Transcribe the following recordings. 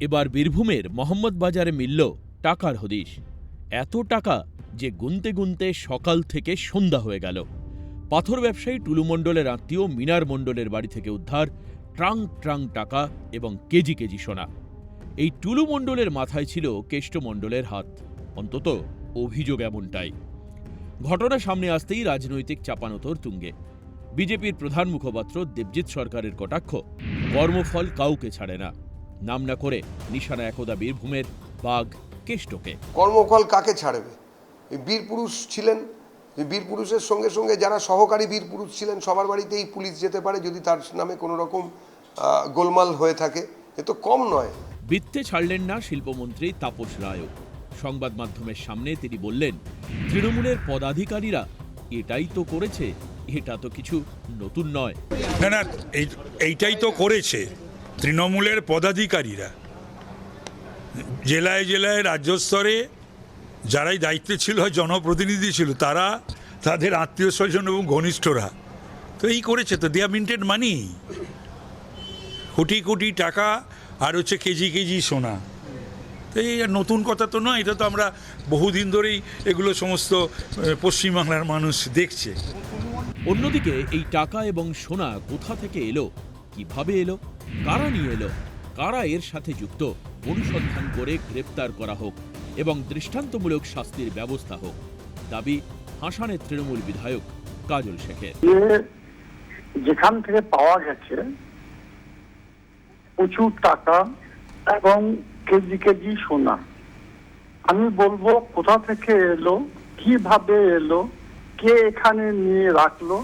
এবার বীরভূমের মোহাম্মদবাজারে মিলল টাকার হদিশ। এত টাকা যে গুনতে গুনতে সকাল থেকে সন্ধ্যা হয়ে গেল। পাথর ব্যবসায়ী টুলু মণ্ডলের আত্মীয় মিনার মণ্ডলের বাড়ি থেকে উদ্ধার ট্রাং ট্রাং টাকা এবং কেজি কেজি সোনা। এই টুলু মণ্ডলের মাথায় ছিল কেষ্ট মণ্ডলের হাত, অন্তত অভিযোগ এমনটাই। ঘটনা সামনে আসতেই রাজনৈতিক চাপানোতর তুঙ্গে। বিজেপির প্রধান মুখপাত্র দেবজিৎ সরকারের কটাক্ষ, কর্মফল কাউকে ছাড়ে না। নাম না করে নিশানা একদা বীরভূমের বাঘ কেষ্টকে। কর্মফল কাকে ছাড়বে? এই বীরপুরুষ ছিলেন, বীরপুরুষের সঙ্গে সঙ্গে যারা সহকারী বীরপুরুষ ছিলেন সবার বাড়িতেই পুলিশ যেতে পারে যদি তার নামে কোনো রকম গোলমাল হয়ে থাকে। এ তো কম নয়। বৃত্তে ছাড়লেন না শিল্পমন্ত্রী তাপস রায়ও। সংবাদ মাধ্যমের সামনে তিনি বললেন, তৃণমূলের পদাধিকারীরা এটাই তো করেছে, এটা তো কিছু নতুন নয়। না না, এইটাই তো করেছে তৃণমূলের পদাধিকারীরা। জেলায় জেলায় রাজ্য স্তরে যারাই দায়িত্বে ছিল, জনপ্রতিনিধি ছিল, তারা তাদের আত্মীয় স্বজন এবং ঘনিষ্ঠরা তো এই করেছে। তো দেয়া মিন্টেড মানি, কোটি কোটি টাকা আর হচ্ছে কেজি কেজি সোনা। তো এই নতুন কথা তো নয়, এটা তো আমরা বহুদিন ধরেই এগুলো সমস্ত পশ্চিমবাংলার মানুষ দেখছে। অন্যদিকে এই টাকা এবং সোনা কোথা থেকে এলো, কিভাবে এলো, কারা নিয়ে এলো, কারা এর সাথে যুক্ত, অনুসন্ধান করে গ্রেপ্তার করা হোক এবং দৃষ্টান্তমূলক শাস্তির ব্যবস্থা হোক, দাবি হাসানের তৃণমূল বিধায়ক কাজল শেখের। যেখান থেকে পাওয়া গেছে প্রচুর টাকা এবং কেজি কেজি সোনা, আমি বলবো কোথা থেকে এলো, কিভাবে এলো, কে এখানে নিয়ে রাখলো,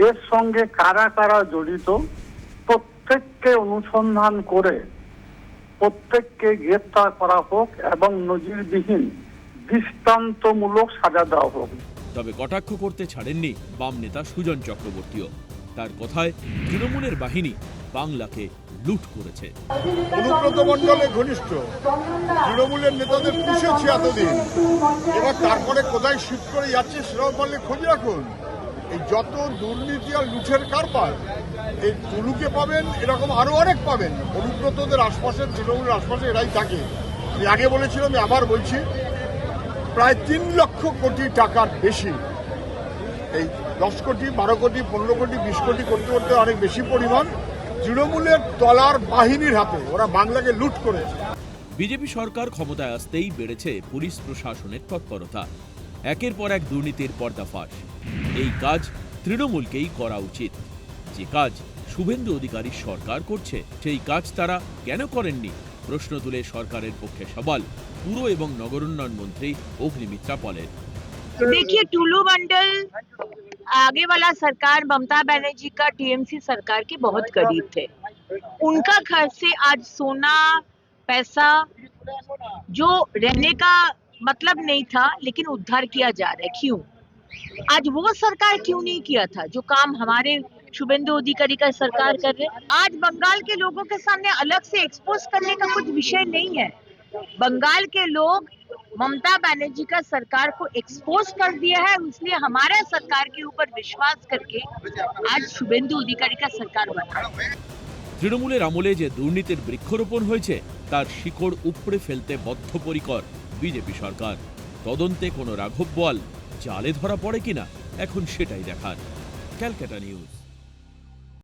এর সঙ্গে কারা কারা জড়িত, প্রত্যেককে অনুসন্ধান করে প্রত্যেককে গ্রেপ্তার করা হোক এবং নজিরবিহীন দৃষ্টান্তমূলক সাজা দেওয়া হোক। তবে কটাক্ষ করতে ছাড়েননি বাম নেতা সুজন চক্রবর্তীও। তার কথায় তৃণমূলের বাহিনী বাংলাকে লুট করেছে। অনুব্রত মণ্ডলের ঘনিষ্ঠ তৃণমূলের নেতাদের পুষেছে এতদিন, এবার তারপরে কোথায় শিফট করে যাচ্ছে সেটাও বললে খোঁজ রাখুন। এই যত দুর্নীতি আর লুঠের কারবার, এই টুলুকে পাবেন, এরকম আরো অনেক পাবেন। অনুব্রতদের আশপাশে, তৃণমূলের আশপাশে এরাই থাকে। আমি আগে বলেছিলাম, আমি আবার বলছি, প্রায় 3 লক্ষ কোটি টাকার বেশি, এই 10 কোটি, 12 কোটি, 15 কোটি, 20 কোটি করতে করতে অনেক বেশি পরিমাণ তৃণমূলের তলার বাহিনীর হাতে, ওরা বাংলাকে লুট করেছে। বিজেপি সরকার ক্ষমতায় আসতেই বেড়েছে পুলিশ প্রশাসনের তৎপরতা। একের পর এক দুর্নীতির পর্দাফাশ। এই কাজ তৃণমূলকেই করা উচিত। যে কাজ শুভেন্দু অধিকারীর সরকার করছে, সেই কাজ তারা কেন করেননি প্রশ্ন তুলে সরকারের পক্ষে সওয়াল পুর এবং নগरोन्नयन মন্ত্রী অগ্নিমিত্রা পলের। देखिए, टुलू मंडल आगे वाला सरकार ममता बनर्जी का टीएमसी सरकार के बहुत करीब थे। उनका घर से आज सोना पैसा जो रहने का मतलब नहीं था, लेकिन उद्धार किया जा रहा है। क्यों? आज वो सरकार क्यों नहीं किया था जो काम हमारे शुभेंदु अधिकारी का सरकार कर रहे? आज बंगाल के लोगों के सामने अलग से एक्सपोज करने का कुछ विषय नहीं है। बंगाल के लोग ममता बनर्जी का सरकार को एक्सपोज कर दिया है, इसलिए हमारा सरकार के ऊपर विश्वास करके आज शुभेंदु अधिकारी का सरकार बना। তৃণমূলের আমলে যে দুর্নীতির বৃক্ষরোপণ হয়েছে তার শিকড় উপড়ে ফেলতে বদ্ধপরিকর বিজেপি সরকার। তদন্তে কোনো রাঘব বোয়াল জালে ধরা পড়ে কিনা এখন সেটাই দেখার। ক্যালকাটা নিউজ।